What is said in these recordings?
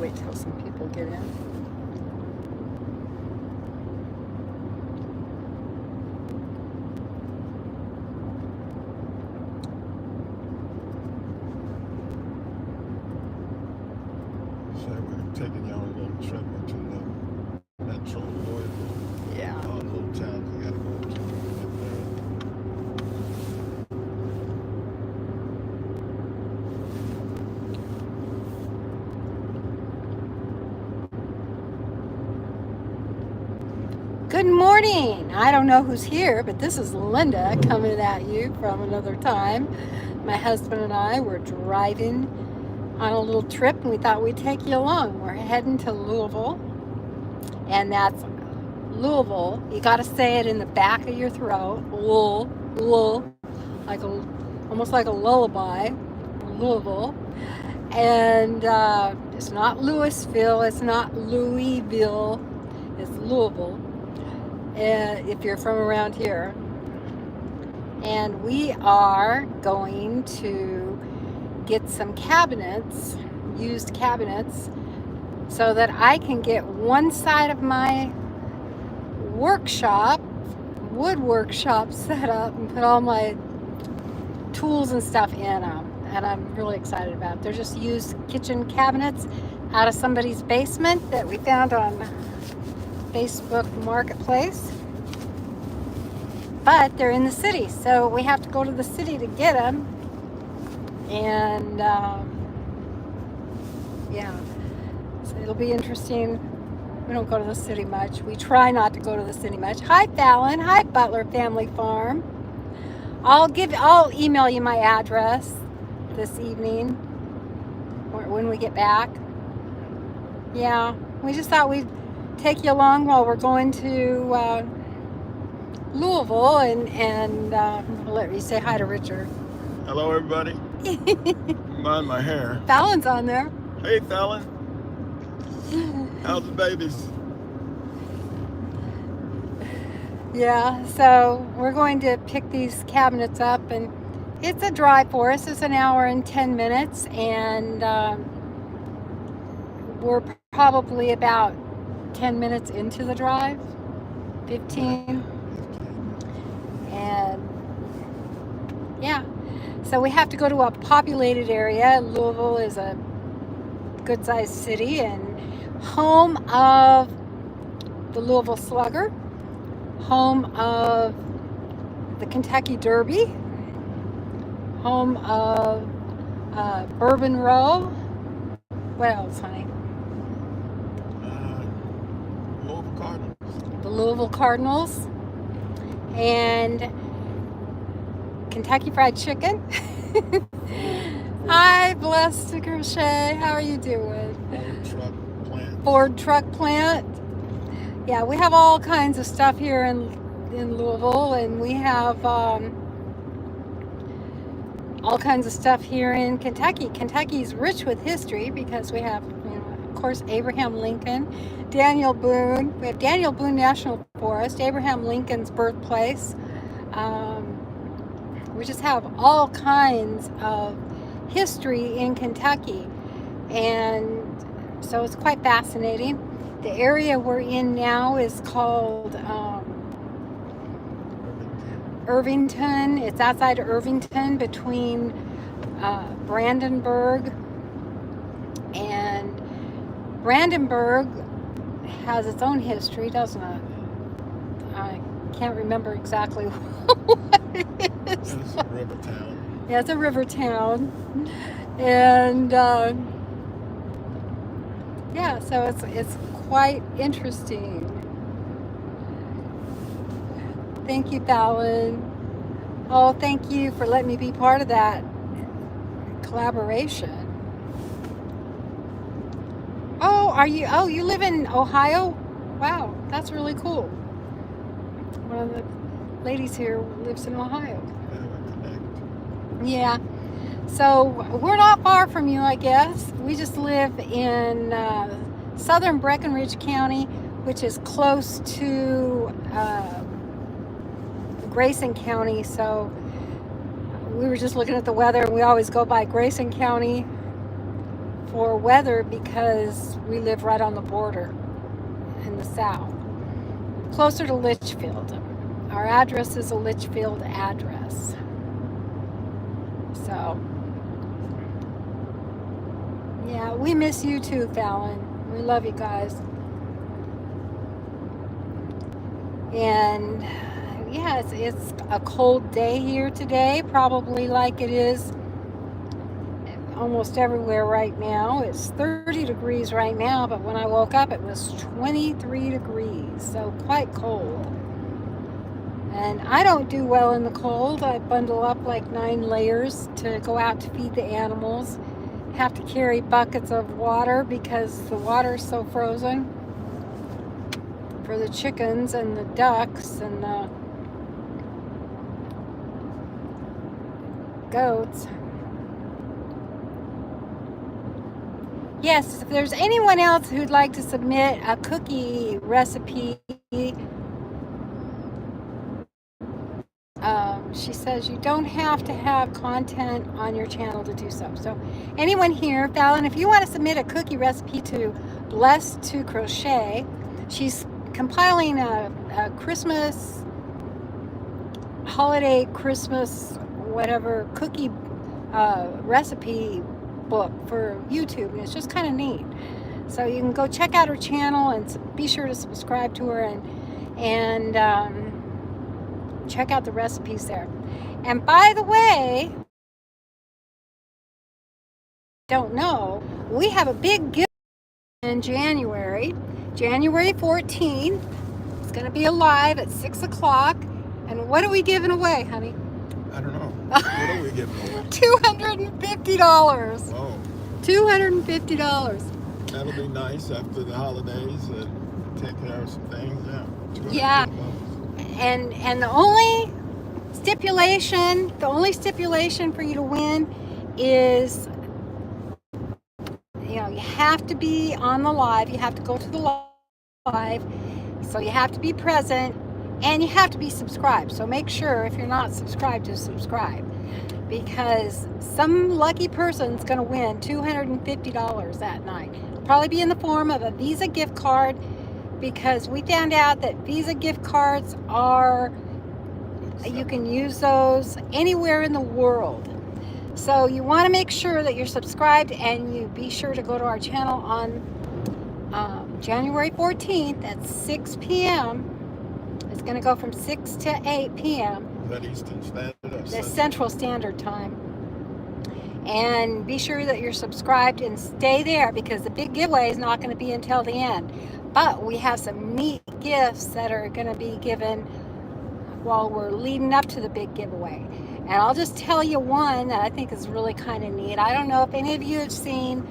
wait till some people get in. So we're taking y'all on a little trip into the metro Louisville. Yeah. All the little towns we gotta go to when we get there. Good morning. I don't know who's here, but this is Linda coming at you from another time. My husband and I were driving on a little trip, and we thought we'd take you along. We're heading to Louisville, and that's Louisville. You got to say it in the back of your throat, like almost like a lullaby, Louisville. And it's not Louisville, it's not Louisville, it's Louisville. If you're from around here. And we are going to get some cabinets, used cabinets, so that I can get one side of my workshop, wood workshop, set up and put all my tools and stuff in them. And I'm really excited about it. They're just used kitchen cabinets out of somebody's basement that we found on Facebook Marketplace. But they're in the city, so we have to go to the city to get them. And yeah, so it'll be interesting. We don't go to the city much. We try not to go to the city much. Hi, Fallon. Hi, Butler Family Farm. I'll email you my address this evening or when we get back. Yeah, we just thought we'd take you along while we're going to Louisville, and I'll let you say hi to Richard. Hello, everybody. Mind my hair. Fallon's on there. Hey, Fallon. How's the babies? Yeah, so we're going to pick these cabinets up, and it's a drive for us. It's an hour and 10 minutes, and we're probably about 10 minutes into the drive, 15. And yeah, so we have to go to a populated area. Louisville is a good-sized city and home of the Louisville Slugger, home of the Kentucky Derby, home of Bourbon Row. What else, honey? Louisville Cardinals. The Louisville Cardinals. And Kentucky Fried Chicken. Hi, Blessed Crochet. How are you doing? Ford Truck Plant. Yeah, we have all kinds of stuff here in Louisville, and we have all kinds of stuff here in Kentucky. Kentucky's rich with history because we have, of course, Abraham Lincoln, Daniel Boone. We have Daniel Boone National Forest, Abraham Lincoln's birthplace. We just have all kinds of history in Kentucky, and so it's quite fascinating. The area we're in now is called Irvington. It's outside of Irvington, between Brandenburg, and Brandenburg has its own history, doesn't it? I can't remember exactly what it is. It's a river town. Yeah, it's a river town. And yeah, so it's quite interesting. Thank you, Fallon. Oh, thank you for letting me be part of that collaboration. Oh, you live in Ohio? Wow, that's really cool. One of the ladies here lives in Ohio. Yeah. So we're not far from you, I guess. We just live in southern Breckinridge County, which is close to Grayson County. So we were just looking at the weather. We always go by Grayson County for weather because we live right on the border in the south, closer to Litchfield. Our address is a Litchfield address. So, yeah, we miss you too, Fallon. We love you guys. And yeah, it's a cold day here today, probably like it is almost everywhere right now. It's 30 degrees right now, but when I woke up it was 23 degrees, so quite cold. And I don't do well in the cold. I bundle up like 9 layers to go out to feed the animals. Have to carry buckets of water because the water's so frozen for the chickens and the ducks and the goats. Yes, if there's anyone else who'd like to submit a cookie recipe, she says you don't have to have content on your channel to do so. So anyone here, Fallon, if you want to submit a cookie recipe to Blessed to Crochet, she's compiling a Christmas, holiday Christmas, whatever, cookie recipe book for YouTube, and it's just kind of neat. So you can go check out her channel and be sure to subscribe to her and check out the recipes there. And by the way, don't know, we have a big gift in January 14th. It's going to be live at 6 o'clock. And what are we giving away, honey? I don't know. What are we giving away? $250. Oh, $250. that'll be nice after the holidays. Take care of some things. Yeah. And the only stipulation for you to win is, you have to be on the live. You have to go to the live. So you have to be present and you have to be subscribed. So make sure if you're not subscribed to subscribe, because some lucky person's going to win $250 that night. It'll probably be in the form of a Visa gift card, because we found out that Visa gift cards you can use those anywhere in the world. So you want to make sure that you're subscribed, and you be sure to go to our channel on January 14th at 6 p.m. It's going to go from 6 to 8 p.m. Is that Eastern Standard or The Central Standard Time. And be sure that you're subscribed and stay there, because the big giveaway is not going to be until the end. But we have some neat gifts that are going to be given while we're leading up to the big giveaway. And I'll just tell you one that I think is really kind of neat. I don't know if any of you have seen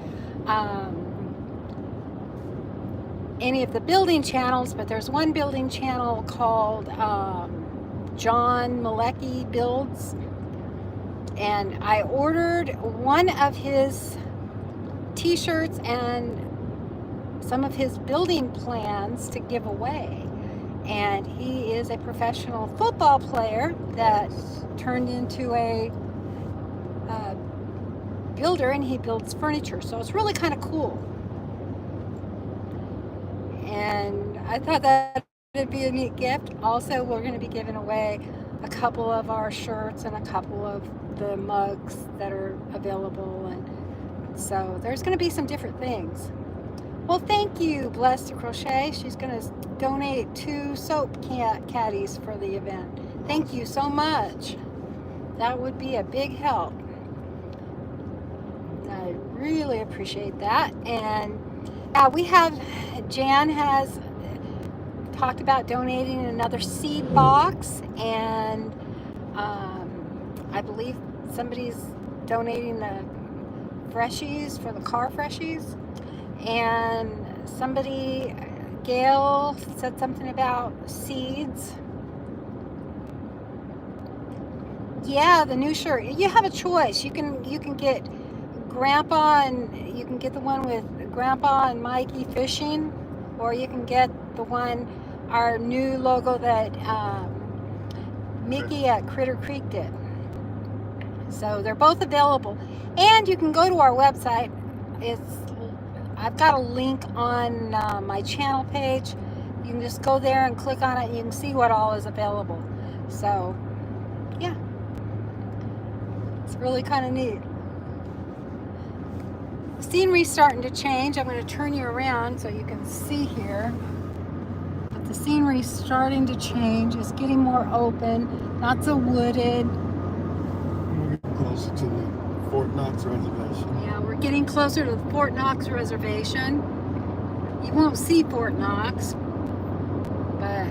any of the building channels, but there's one building channel called John Malecki Builds. And I ordered one of his t-shirts and some of his building plans to give away. And he is a professional football player that turned into a builder, and he builds furniture. So it's really kind of cool. And I thought that would be a neat gift. Also, we're going to be giving away a couple of our shirts and a couple of the mugs that are available. And so there's going to be some different things. Well, thank you, Blessed to Crochet. She's going to donate 2 soap caddies for the event. Thank you so much. That would be a big help. I really appreciate that. And Jan has talked about donating another seed box, and I believe somebody's donating the freshies for the car freshies. And somebody, Gail, said something about seeds. Yeah, the new shirt. You have a choice. You can get Grandpa, and you can get the one with Grandpa and Mikey fishing, or you can get the one, our new logo that Mickey at Critter Creek did. So they're both available. And you can go to our website, I've got a link on my channel page. You can just go there and click on it, and you can see what all is available. So, yeah, it's really kind of neat. Scenery's starting to change. I'm going to turn you around so you can see here. But the scenery's starting to change. It's getting more open, not so wooded. We're getting closer to the Fort Knox Reservation. Yeah, we're getting closer to the Fort Knox Reservation. You won't see Fort Knox, but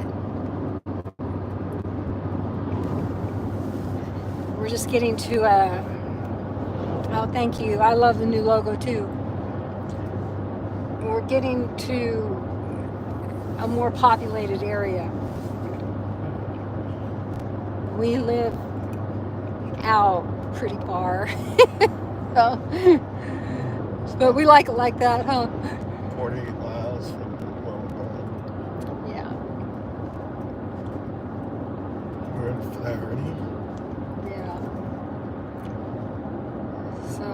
we're just getting to oh, thank you. I love the new logo too. We're getting to a more populated area. We live out pretty far. So, but we like it like that, huh? 48 miles from where we're going. Yeah. We're in Flaherty. Yeah. So,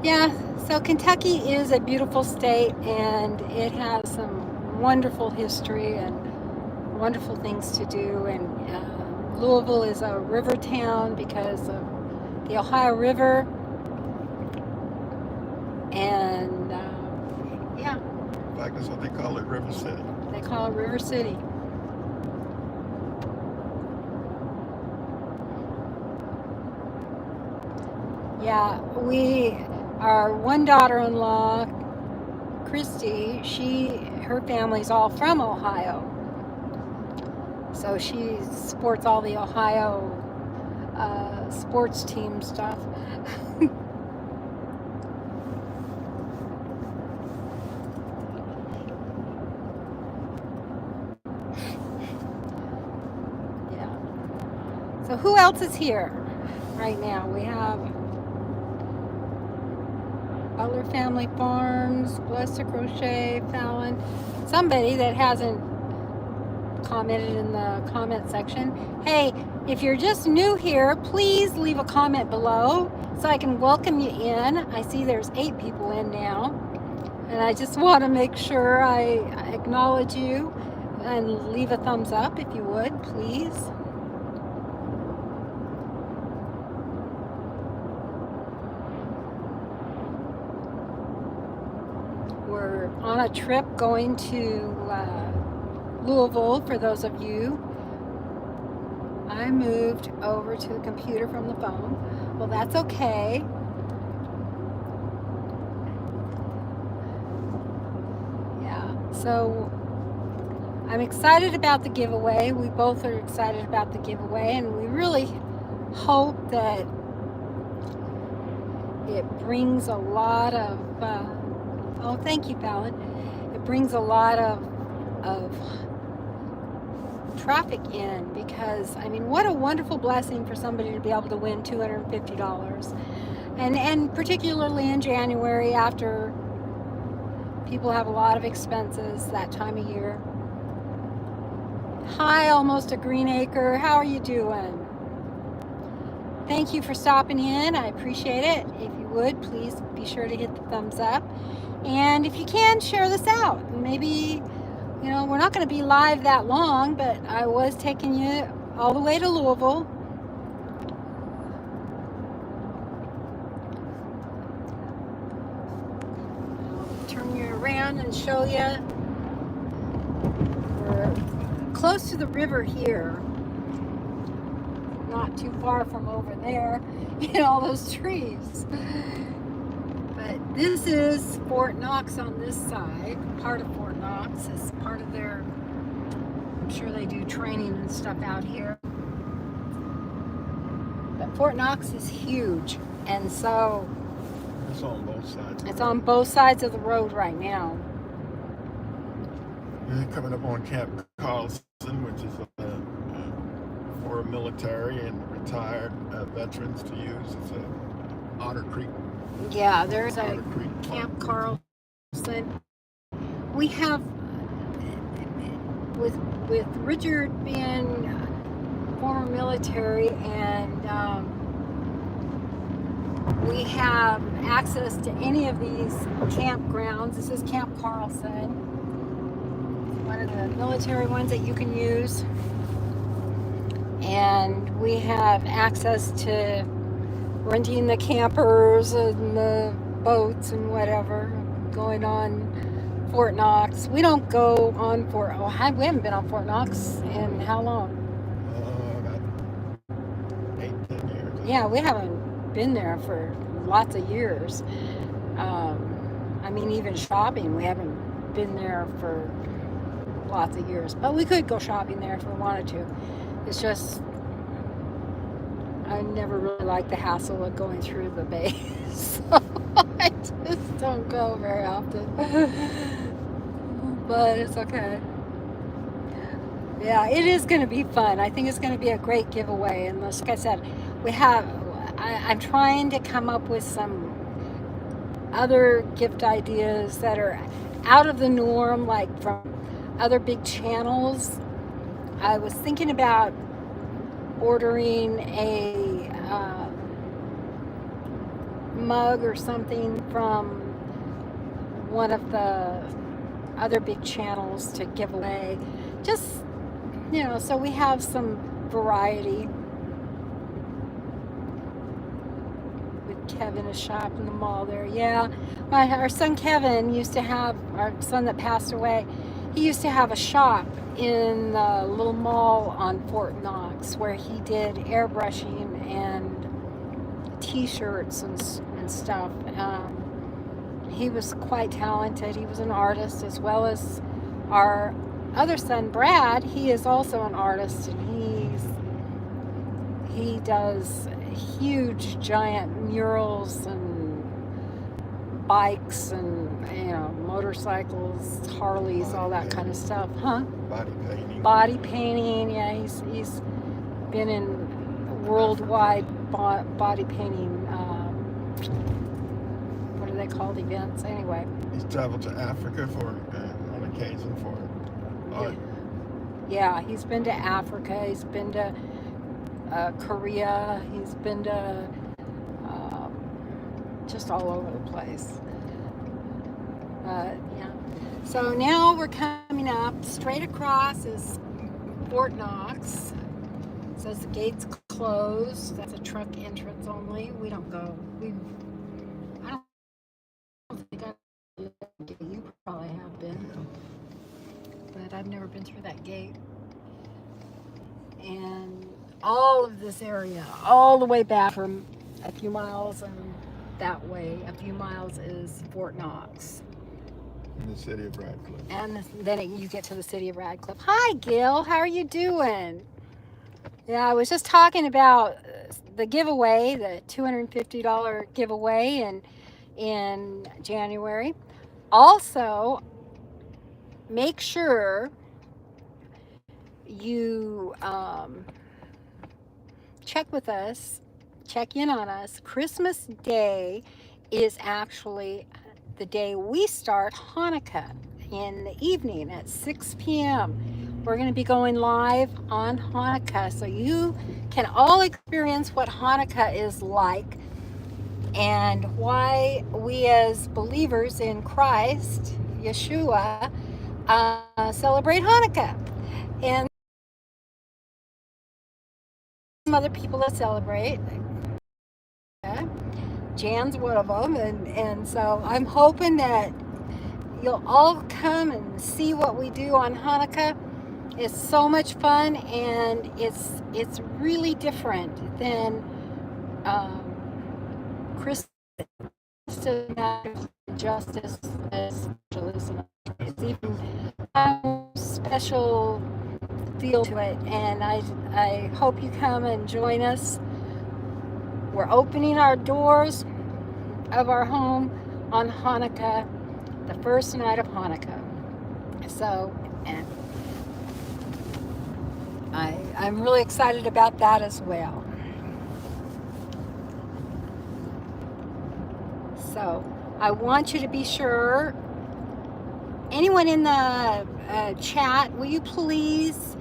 yeah. So Kentucky is a beautiful state, and it has some wonderful history and wonderful things to do. And Louisville is a river town because of the Ohio River. And yeah, In fact, that's what they call it, River City. they call it River City. Yeah, our one daughter-in-law, Christy, her family's all from Ohio. So she supports all the Ohio sports team stuff. So who else is here right now? We have Butler Family Farms, Blessed Crochet, Fallon, somebody that hasn't commented in the comment section. Hey, if you're just new here, please leave a comment below so I can welcome you in. I see there's 8 people in now, and I just want to make sure I acknowledge you and leave a thumbs up if you would, please. We're on a trip going to Louisville, for those of you. I moved over to the computer from the phone. Well, that's okay. Yeah, so I'm excited about the giveaway. We both are excited about the giveaway, and we really hope that it brings a lot of oh, thank you, Fallon. It brings a lot of traffic in, because I mean, what a wonderful blessing for somebody to be able to win $250, and particularly in January, after people have a lot of expenses that time of year. Hi, Almost a Green Acre. How are you doing? Thank you for stopping in. I appreciate it. If you would, please be sure to hit the thumbs up. And if you can, share this out. Maybe, you know, we're not going to be live that long, but I was taking you all the way to Louisville. I'll turn you around and show you. We're close to the river here. Not too far from over there. You know, all those trees. But this is Fort Knox on this side. Part of Fort Knox is part of their, I'm sure they do training and stuff out here. But Fort Knox is huge, and so It's on both sides. it's on both sides of the road right now. We're coming up on Camp Carlson, which is for military and retired veterans to use. It's a Otter Creek. Yeah, there's a Otter Creek Camp Park. Carlson. We have, with Richard being former military, and we have access to any of these campgrounds. This is Camp Carlson, one of the military ones that you can use. And we have access to renting the campers and the boats and whatever, going on Fort Knox. We don't go on we haven't been on Fort Knox in how long? About 8-10 years. Yeah, we haven't been there for lots of years. I mean, even shopping, we haven't been there for lots of years. But we could go shopping there if we wanted to. It's just, I never really liked the hassle of going through the bay. So I just don't go very often. But it's okay. Yeah, it is going to be fun. I think it's going to be a great giveaway. And like I said, I'm trying to come up with some other gift ideas that are out of the norm, like from other big channels. I was thinking about ordering a mug or something from one of the other big channels to give away. Just, so we have some variety. With Kevin's shop in the mall there. Yeah, our son Kevin used to have, our son that passed away, he used to have a shop in the little mall on Fort Knox where he did airbrushing and t-shirts and stuff. He was quite talented. He was an artist, as well as our other son Brad. He is also an artist, and he does huge giant murals and bikes and motorcycles, Harleys, all that kind of stuff. Body painting. Yeah, he's been in worldwide body painting, what are they called, events anyway. He's traveled to Africa on occasion for art. Yeah, he's been to Africa, he's been to Korea, he's been to just all over the place. Yeah. So now we're coming up. Straight across is Fort Knox. It says the gate's closed. That's a truck entrance only. We don't go. I don't think you probably have been, but I've never been through that gate. And all of this area, all the way back from a few miles and that way, a few miles is Fort Knox. In the city of Radcliffe. And then you get to the city of Radcliffe. Hi, Gil. How are you doing? Yeah, I was just talking about the giveaway, the $250 giveaway in January. Also, make sure you check in on us. Christmas Day is actually the day we start Hanukkah in the evening at 6 p.m. We're going to be going live on Hanukkah, so you can all experience what Hanukkah is like and why we as believers in Christ, Yeshua, celebrate Hanukkah. And some other people that celebrate. Jan's one of them, and so I'm hoping that you'll all come and see what we do on Hanukkah. It's so much fun, and it's really different than Christmas, justice, socialism. It's even a special feel to it, and I hope you come and join us. We're opening our doors of our home on Hanukkah, the first night of Hanukkah. So, and I'm really excited about that as well. So, I want you to be sure, anyone in the chat, will you please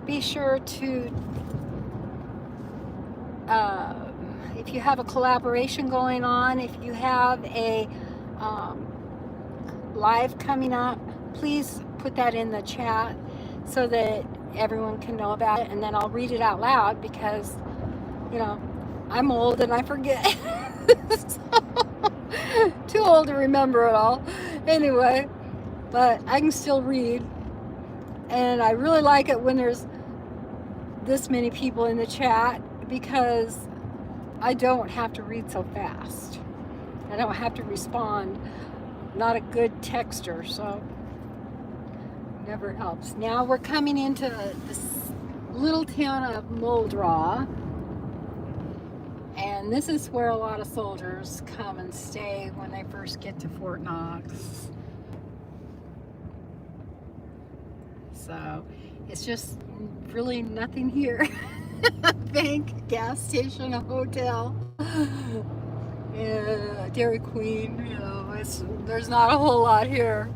be sure to if you have a collaboration going on, if you have a live coming up, please put that in the chat so that everyone can know about it, and then I'll read it out loud because, you know, I'm old and I forget. So, too old to remember it all. Anyway, but I can still read, and I really like it when there's this many people in the chat because I don't have to read so fast. I don't have to respond. Not a good texter, so never helps. Now we're coming into this little town of Muldraugh, and this is where a lot of soldiers come and stay when they first get to Fort Knox. So it's just really nothing here. A bank, gas station, a hotel, yeah, Dairy Queen, you know, there's not a whole lot here.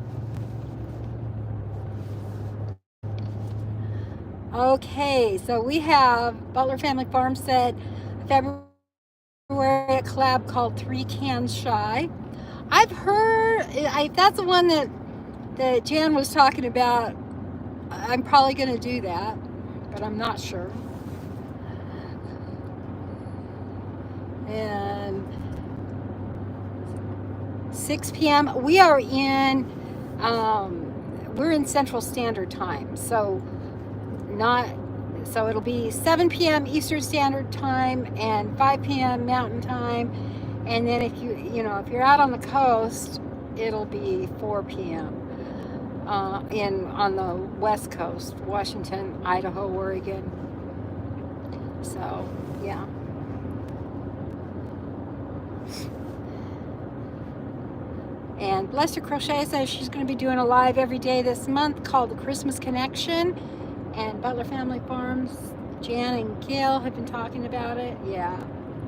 Okay, so we have Butler Family Farm said February a collab called 3 Cans Shy. I've heard, that's the one that Jan was talking about. I'm probably going to do that, but I'm not sure. And 6 p.m. we are in we're in Central Standard Time, so it'll be 7 p.m. Eastern Standard Time and 5 p.m. Mountain Time, and then if you're out on the coast, it'll be 4 p.m. On the West Coast, Washington, Idaho, Oregon. So yeah. And Blessed Crochet says she's going to be doing a live every day this month called The Christmas Connection. And Butler Family Farms, Jan and Gail have been talking about it. Yeah,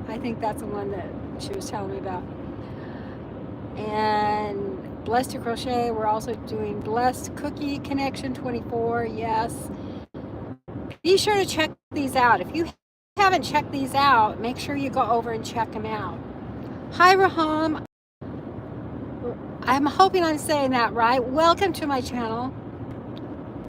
I think that's the one that she was telling me about. And Blessed Crochet, we're also doing Blessed Cookie Connection 24. Yes. Be sure to check these out. If you haven't checked these out, make sure you go over and check them out. Hi, Raham. I'm hoping I'm saying that right. Welcome to my channel.